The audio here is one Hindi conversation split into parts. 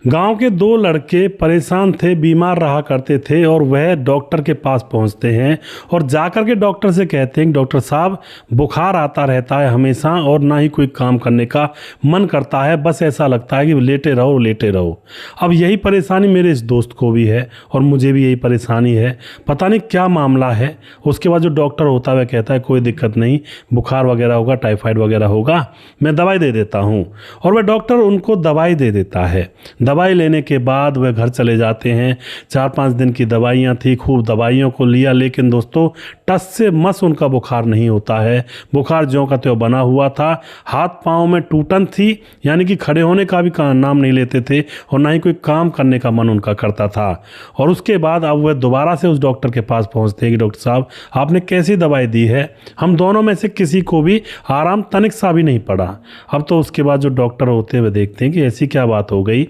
गांव के दो लड़के परेशान थे, बीमार रहा करते थे और वह डॉक्टर के पास पहुंचते हैं और जाकर के डॉक्टर से कहते हैं कि डॉक्टर साहब, बुखार आता रहता है हमेशा और ना ही कोई काम करने का मन करता है, बस ऐसा लगता है कि लेटे रहो लेटे रहो। अब यही परेशानी मेरे इस दोस्त को भी है और मुझे भी यही परेशानी है, पता नहीं क्या मामला है। उसके बाद जो डॉक्टर होता है वह कहता है कोई दिक्कत नहीं, बुखार वगैरह होगा, टाइफाइड वगैरह होगा, मैं दवाई दे देता हूँ। और वह डॉक्टर उनको दवाई दे देता है। दवाई लेने के बाद वह घर चले जाते हैं। 4-5 दिन की दवाइयाँ थी, खूब दवाइयों को लिया, लेकिन दोस्तों टस से मस उनका बुखार नहीं होता है। बुखार ज्यों का त्यों बना हुआ था। हाथ पाँव में टूटन थी, यानी कि खड़े होने का भी नाम नहीं लेते थे और ना ही कोई काम करने का मन उनका करता था। और उसके बाद अब वह दोबारा से उस डॉक्टर के पास पहुँचते हैं कि डॉक्टर साहब, आपने कैसी दवाई दी है, हम दोनों में से किसी को भी आराम तनिक सा भी नहीं पड़ा। अब तो उसके बाद जो डॉक्टर होते हैं वे देखते हैं कि ऐसी क्या बात हो गई।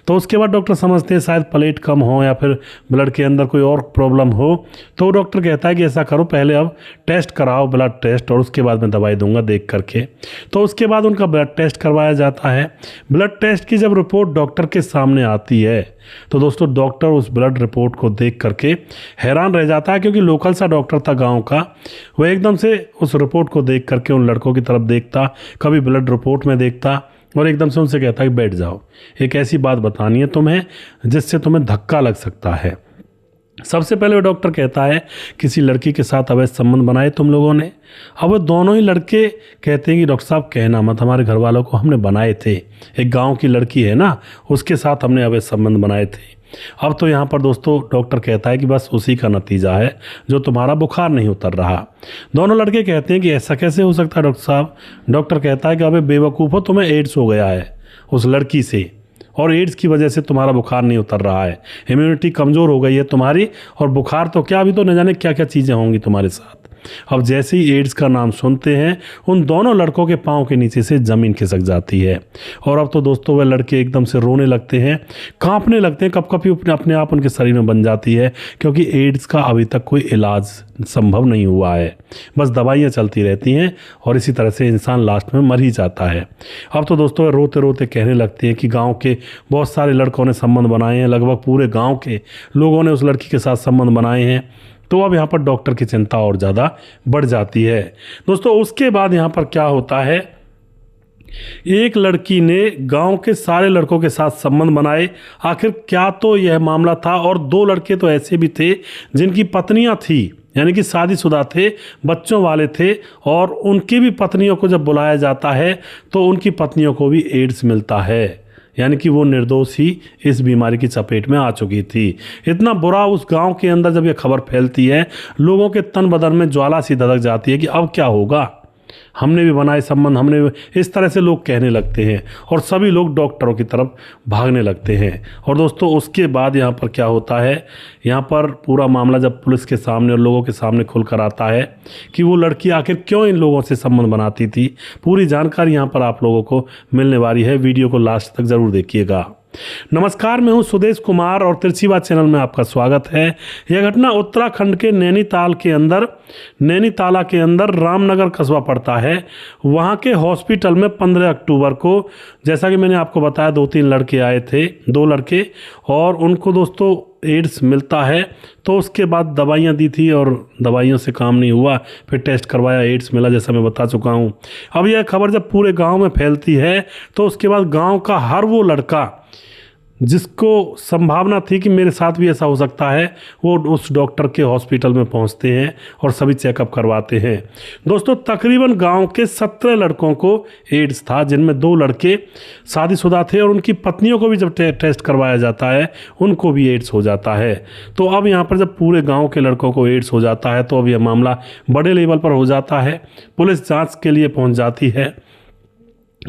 तो उसके बाद डॉक्टर समझते हैं शायद प्लेट कम हो या फिर ब्लड के अंदर कोई और प्रॉब्लम हो। तो डॉक्टर कहता है कि ऐसा करो, पहले अब टेस्ट कराओ, ब्लड टेस्ट, और उसके बाद मैं दवाई दूंगा देख करके। तो उसके बाद उनका ब्लड टेस्ट करवाया जाता है। ब्लड टेस्ट की जब रिपोर्ट डॉक्टर के सामने आती है तो दोस्तों डॉक्टर उस ब्लड रिपोर्ट को देख करके हैरान रह जाता है, क्योंकि लोकल सा डॉक्टर था गांव का। वह एकदम से उस रिपोर्ट को देख करके उन लड़कों की तरफ देखता, कभी ब्लड रिपोर्ट में देखता और एकदम से उनसे कहता है कि बैठ जाओ, एक ऐसी बात बतानी है तुम्हें जिससे तुम्हें धक्का लग सकता है। सबसे पहले वो डॉक्टर कहता है, किसी लड़की के साथ अवैध संबंध बनाए तुम लोगों ने? अब वो दोनों ही लड़के कहते हैं कि डॉक्टर साहब कहना मत, हमारे घर वालों को हमने बनाए थे, एक गांव की लड़की है ना, उसके साथ हमने अवैध संबंध बनाए थे। अब तो यहाँ पर दोस्तों डॉक्टर कहता है कि बस उसी का नतीजा है जो तुम्हारा बुखार नहीं उतर रहा। दोनों लड़के कहते हैं कि ऐसा कैसे हो सकता है डॉक्टर साहब? डॉक्टर कहता है कि अबे बेवकूफ़ हो, तुम्हें एड्स हो गया है उस लड़की से, और एड्स की वजह से तुम्हारा बुखार नहीं उतर रहा है, इम्यूनिटी कमज़ोर हो गई है तुम्हारी, और बुखार तो क्या, अभी तो न जाने क्या क्या चीज़ें होंगी तुम्हारे साथ। अब जैसे ही एड्स का नाम सुनते हैं उन दोनों लड़कों के पाँव के नीचे से ज़मीन खिसक जाती है। और अब तो दोस्तों वह लड़के एकदम से रोने लगते हैं, कांपने लगते हैं, कपकपी अपने आप उनके शरीर में बन जाती है, क्योंकि एड्स का अभी तक कोई इलाज संभव नहीं हुआ है, बस दवाइयाँ चलती रहती हैं और इसी तरह से इंसान लास्ट में मर ही जाता है। अब तो दोस्तों रोते रोते कहने लगते हैं कि गांव के बहुत सारे लड़कों ने संबंध बनाए हैं, लगभग पूरे गांव के लोगों ने उस लड़की के साथ संबंध बनाए हैं। तो अब यहाँ पर डॉक्टर की चिंता और ज़्यादा बढ़ जाती है। दोस्तों उसके बाद यहाँ पर क्या होता है, एक लड़की ने गांव के सारे लड़कों के साथ संबंध बनाए। आखिर क्या तो यह मामला था, और 2 लड़के तो ऐसे भी थे जिनकी पत्नियां थी, यानी कि शादीशुदा थे, बच्चों वाले थे, और उनकी भी पत्नियों को जब बुलाया जाता है तो उनकी पत्नियों को भी एड्स मिलता है, यानी कि वो निर्दोष ही इस बीमारी की चपेट में आ चुकी थी। इतना बुरा उस गांव के अंदर जब ये खबर फैलती है, लोगों के तन बदन में ज्वाला सी धधक जाती है कि अब क्या होगा, हमने भी बनाए संबंध, हमने भी, इस तरह से लोग कहने लगते हैं और सभी लोग डॉक्टरों की तरफ भागने लगते हैं। और दोस्तों उसके बाद यहाँ पर क्या होता है, यहाँ पर पूरा मामला जब पुलिस के सामने और लोगों के सामने खुलकर आता है कि वो लड़की आखिर क्यों इन लोगों से संबंध बनाती थी, पूरी जानकारी यहाँ पर आप लोगों को मिलने वाली है। वीडियो को लास्ट तक जरूर देखिएगा। नमस्कार, मैं हूं सुदेश कुमार और तिरछीवा चैनल में आपका स्वागत है। यह घटना उत्तराखंड के नैनीताला के अंदर रामनगर कस्बा पड़ता है। वहां के हॉस्पिटल में 15 अक्टूबर को, जैसा कि मैंने आपको बताया, 2-3 लड़के आए थे, 2 लड़के, और उनको दोस्तों एड्स मिलता है। तो उसके बाद दवाइयाँ दी थी और दवाइयों से काम नहीं हुआ, फिर टेस्ट करवाया, एड्स मिला, जैसा मैं बता चुका हूँ। अब यह खबर जब पूरे गांव में फैलती है तो उसके बाद गांव का हर वो लड़का जिसको संभावना थी कि मेरे साथ भी ऐसा हो सकता है, वो उस डॉक्टर के हॉस्पिटल में पहुंचते हैं और सभी चेकअप करवाते हैं। दोस्तों तकरीबन गांव के 17 लड़कों को एड्स था, जिनमें 2 लड़के शादीशुदा थे और उनकी पत्नियों को भी जब टेस्ट करवाया जाता है उनको भी एड्स हो जाता है। तो अब यहाँ पर जब पूरे गाँव के लड़कों को एड्स हो जाता है तो अब यह मामला बड़े लेवल पर हो जाता है। पुलिस जाँच के लिए पहुँच जाती है,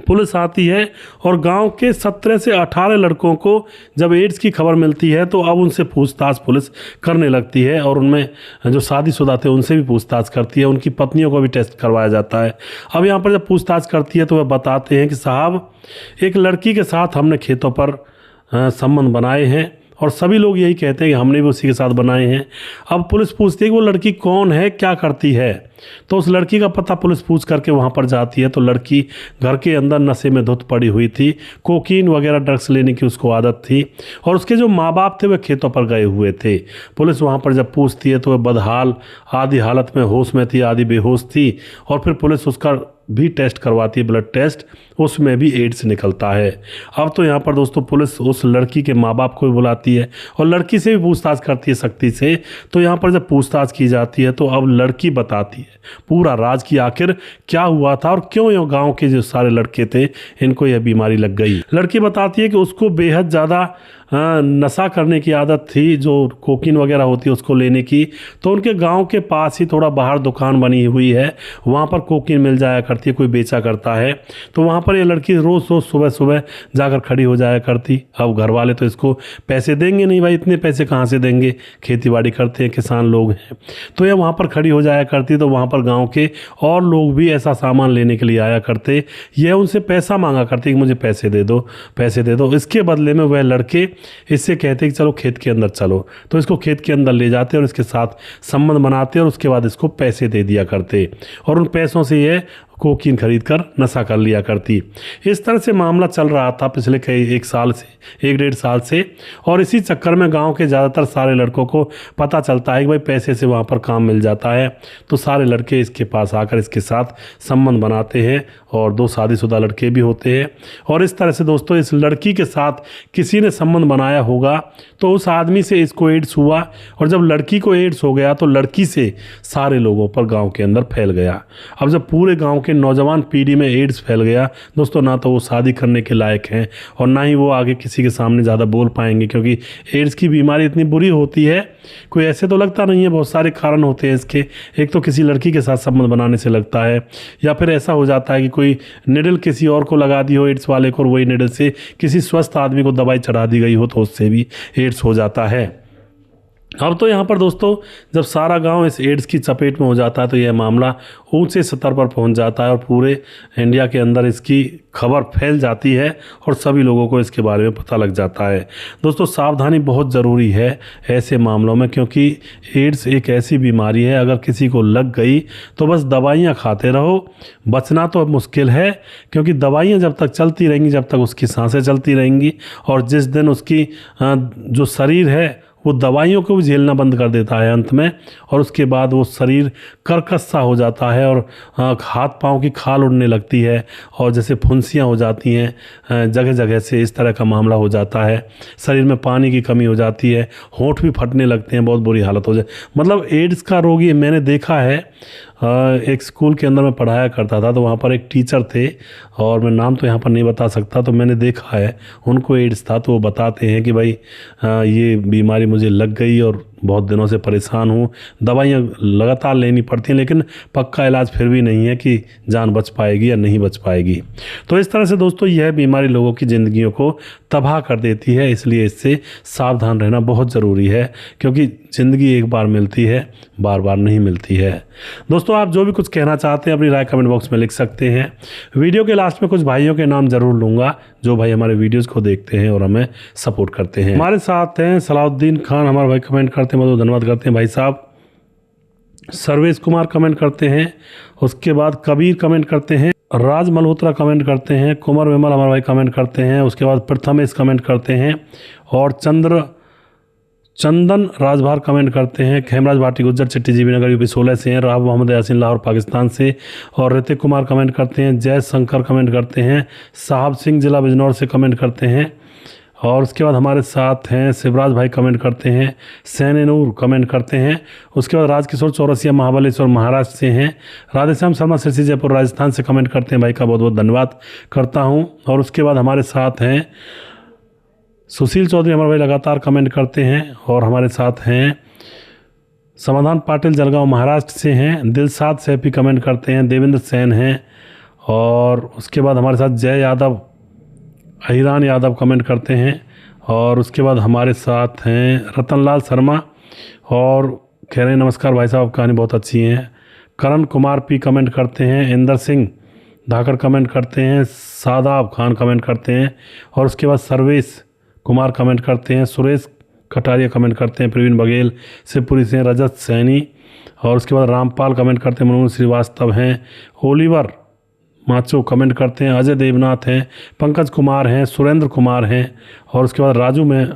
पुलिस आती है और गांव के 17 से 18 लड़कों को जब एड्स की खबर मिलती है तो अब उनसे पूछताछ पुलिस करने लगती है, और उनमें जो शादीशुदा थे उनसे भी पूछताछ करती है, उनकी पत्नियों को भी टेस्ट करवाया जाता है। अब यहाँ पर जब पूछताछ करती है तो वह बताते हैं कि साहब, एक लड़की के साथ हमने खेतों पर संबंध बनाए हैं और सभी लोग यही कहते हैं कि हमने भी उसी के साथ बनाए हैं। अब पुलिस पूछती है कि वो लड़की कौन है, क्या करती है। तो उस लड़की का पता पुलिस पूछ करके वहाँ पर जाती है। तो लड़की घर के अंदर नशे में धुत पड़ी हुई थी, कोकीन वगैरह ड्रग्स लेने की उसको आदत थी, और उसके जो माँ बाप थे वे खेतों पर गए हुए थे। पुलिस वहाँ पर जब पूछती है तो वह बदहाल, आधी हालत में होश में थी, आधी बेहोश थी। और फिर पुलिस उसका भी टेस्ट करवाती है, ब्लड टेस्ट, उसमें भी एड्स निकलता है। अब तो यहाँ पर दोस्तों पुलिस उस लड़की के माँ बाप को भी बुलाती है और लड़की से भी पूछताछ करती है सख्ती से। तो यहाँ पर जब पूछताछ की जाती है तो अब लड़की बताती है पूरा राज की आखिर क्या हुआ था और क्यों ये गांव के जो सारे लड़के थे इनको यह बीमारी लग गई। लड़की बताती है कि उसको बेहद ज़्यादा नशा करने की आदत थी, जो कोकीन वगैरह होती है उसको लेने की। तो उनके गांव के पास ही थोड़ा बाहर दुकान बनी हुई है, वहाँ पर कोकीन मिल जाया करती है, कोई बेचा करता है। तो वहाँ पर ये लड़की रोज़ रोज़ सुबह सुबह जाकर खड़ी हो जाया करती। अब घर वाले तो इसको पैसे देंगे नहीं भाई, इतने पैसे कहाँ से देंगे, खेती बाड़ी करते हैं, किसान लोग हैं। तो ये वहाँ पर खड़ी हो जाया करती। तो वहाँ पर गाँव के और लोग भी ऐसा सामान लेने के लिए आया करते। यह उनसे पैसा मांगा करती कि मुझे पैसे दे दो, पैसे दे दो। इसके बदले में वह लड़के इससे कहते कि चलो खेत के अंदर चलो। तो इसको खेत के अंदर ले जाते और इसके साथ संबंध बनाते और उसके बाद इसको पैसे दे दिया करते और उन पैसों से ये कोकीन खरीद कर नशा कर लिया करती। इस तरह से मामला चल रहा था पिछले एक साल से, 1-1.5 साल से। और इसी चक्कर में गांव के ज़्यादातर सारे लड़कों को पता चलता है कि भाई पैसे से वहाँ पर काम मिल जाता है। तो सारे लड़के इसके पास आकर इसके साथ संबंध बनाते हैं और 2 शादीशुदा लड़के भी होते हैं। और इस तरह से दोस्तों इस लड़की के साथ किसी ने संबंध बनाया होगा तो उस आदमी से इसको एड्स हुआ, और जब लड़की को एड्स हो गया तो लड़की से सारे लोगों पर गाँव के अंदर फैल गया। अब जब पूरे गाँव के नौजवान पीढ़ी में एड्स फैल गया दोस्तों, ना तो वो शादी करने के लायक हैं और ना ही वो आगे किसी के सामने ज़्यादा बोल पाएंगे, क्योंकि एड्स की बीमारी इतनी बुरी होती है। कोई ऐसे तो लगता नहीं है, बहुत सारे कारण होते हैं इसके। एक तो किसी लड़की के साथ संबंध बनाने से लगता है, या फिर ऐसा हो जाता है कि कोई निडल किसी और को लगा दी हो एड्स वाले को, और वही निडल से किसी स्वस्थ आदमी को दवाई चढ़ा दी गई हो तो उससे भी एड्स हो जाता है। अब तो यहाँ पर दोस्तों जब सारा गांव इस एड्स की चपेट में हो जाता है तो यह मामला ऊंचे स्तर पर पहुंच जाता है और पूरे इंडिया के अंदर इसकी खबर फैल जाती है और सभी लोगों को इसके बारे में पता लग जाता है। दोस्तों सावधानी बहुत ज़रूरी है ऐसे मामलों में, क्योंकि एड्स एक ऐसी बीमारी है अगर किसी को लग गई तो बस दवाइयाँ खाते रहो, बचना तो मुश्किल है। क्योंकि दवाइयाँ जब तक चलती रहेंगी, जब तक उसकी सांसें चलती रहेंगी, और जिस दिन उसकी जो शरीर है वो दवाइयों को भी झेलना बंद कर देता है अंत में, और उसके बाद वो शरीर कर्कश सा हो जाता है और हाथ पांव की खाल उड़ने लगती है और जैसे फुंसियाँ हो जाती हैं जगह जगह से, इस तरह का मामला हो जाता है। शरीर में पानी की कमी हो जाती है, होंठ भी फटने लगते हैं, बहुत बुरी हालत हो जाए। मतलब एड्स का रोगी मैंने देखा है। एक स्कूल के अंदर मैं पढ़ाया करता था तो वहाँ पर एक टीचर थे, और मैं नाम तो यहाँ पर नहीं बता सकता, तो मैंने देखा है उनको एड्स था। तो वो बताते हैं कि भाई ये बीमारी मुझे लग गई और बहुत दिनों से परेशान हूँ, दवाइयाँ लगातार लेनी पड़ती हैं, लेकिन पक्का इलाज फिर भी नहीं है कि जान बच पाएगी या नहीं बच पाएगी। तो इस तरह से दोस्तों यह बीमारी लोगों की ज़िंदगियों को तबाह कर देती है, इसलिए इससे सावधान रहना बहुत ज़रूरी है, क्योंकि ज़िंदगी एक बार मिलती है, बार बार नहीं मिलती है। दोस्तों आप जो भी कुछ कहना चाहते हैं अपनी राय कमेंट बॉक्स में लिख सकते हैं। वीडियो के लास्ट में कुछ भाइयों के नाम ज़रूर लूँगा जो भाई हमारे वीडियोस को देखते हैं और हमें सपोर्ट करते हैं। हमारे साथ हैं सलाउद्दीन खान, हमारे भाई कमेंट करते हैं, बहुत धन्यवाद करते हैं भाई साहब। सर्वेश कुमार कमेंट करते हैं, उसके बाद कबीर कमेंट करते हैं, राज मल्होत्रा कमेंट करते हैं, कुमार विमल हमारे भाई कमेंट करते हैं, उसके बाद प्रथमेश कमेंट करते हैं, और चंदन राजभार कमेंट करते हैं, खेमराज भाटी गुज्जर चिट्टी जीवी नगर यूपी 16 से हैं, राव मोहम्मद यासीन लाहौर पाकिस्तान से, और ऋतिक कुमार कमेंट करते हैं, जय शंकर कमेंट करते हैं, साहब सिंह जिला बिजनौर से कमेंट करते हैं, और उसके बाद हमारे साथ हैं शिवराज भाई कमेंट करते हैं, सैनूर कमेंट करते हैं, उसके बाद राजकिशोर चौरसिया महाबलेश्वर महाराष्ट्र से हैं, राधेश्याम शर्मा सिरसी जयपुर राजस्थान से कमेंट करते हैं, भाई का बहुत बहुत धन्यवाद करता हूं। और उसके बाद हमारे साथ हैं सुशील चौधरी, हमारे भाई लगातार कमेंट करते हैं, और हमारे साथ हैं समाधान पाटिल जलगांव महाराष्ट्र से हैं, दिलसाद सैफी कमेंट करते हैं, देवेंद्र सेन हैं, और उसके बाद हमारे साथ जय यादव, अहिरान यादव कमेंट करते हैं, और उसके बाद हमारे साथ हैं रतनलाल शर्मा, और कह रहे हैं नमस्कार भाई साहब, कहानी बहुत अच्छी है। करण कुमार पी कमेंट करते हैं, इंदर सिंह धाकर कमेंट करते हैं, सादाब खान कमेंट करते हैं, और उसके बाद सर्वेश कुमार कमेंट करते हैं, सुरेश कटारिया कमेंट करते हैं, प्रवीण बघेल, शिवपुरी से रजत सैनी, और उसके बाद रामपाल कमेंट करते हैं, मनोज श्रीवास्तव हैं, ओलिवर माचो कमेंट करते हैं, अजय देवनाथ हैं, पंकज कुमार हैं, सुरेंद्र कुमार हैं, और उसके बाद राजू में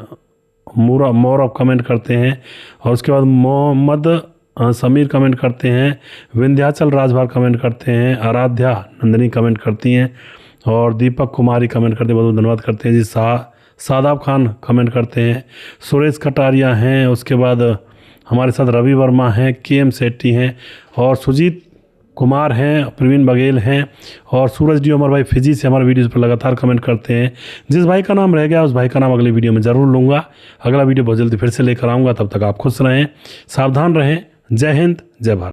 मौरव कमेंट करते हैं, और उसके बाद मोहम्मद समीर कमेंट करते हैं, विंध्याचल राजभर कमेंट करते हैं, आराध्या नंदिनी कमेंट करती हैं, और दीपक कुमारी कमेंट करते हैं, बहुत बहुत धन्यवाद करते हैं जी। सादाब खान कमेंट करते हैं, सुरेश कटारिया हैं, उसके बाद हमारे साथ रवि वर्मा हैं, KM सेट्टी हैं, और सुजीत कुमार हैं, प्रवीण बघेल हैं, और सूरज डी अमर भाई फिजी से हमारे वीडियोज़ पर लगातार कमेंट करते हैं। जिस भाई का नाम रह गया उस भाई का नाम अगले वीडियो में ज़रूर लूँगा। अगला वीडियो बहुत जल्दी फिर से लेकर आऊँगा, तब तक आप खुश रहें, सावधान रहें। जय हिंद, जय भारत।